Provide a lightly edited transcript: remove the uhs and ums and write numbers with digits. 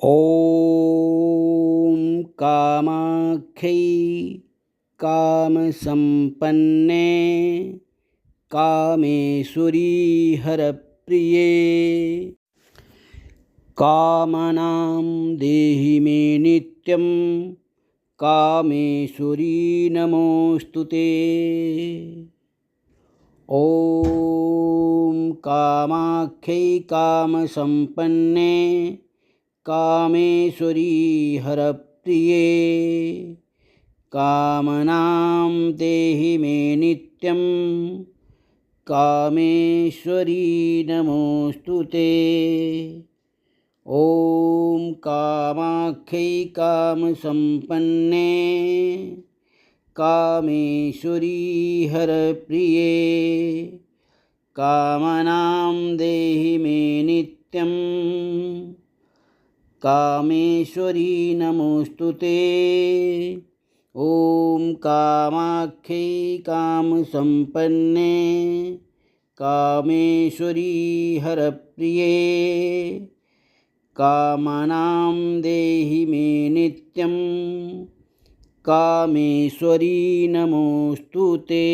ॐ कामाख्यै कामसम्पन्ने कामेश्वरी हरप्रिये कामनां देहि मे नित्यं कामेश्वरी नमोऽस्तु ते। ॐ कामाख्यै कामसम्पन्ने कामेश्वरी हरप्रिये कामनां देहि मे नित्यं कामेश्वरी नमोऽस्तु ते। ॐ कामाख्यै कामसम्पन्ने कामेश्वरी हरप्रिये कामनां देहि मे नित्यं कामेश्वरी नमोऽस्तु ते। ॐ कामाख्यै कामसम्पन्ने कामेश्वरी हरप्रिये कामनां देहि मे नित्यं कामेश्वरी नमोऽस्तु ते।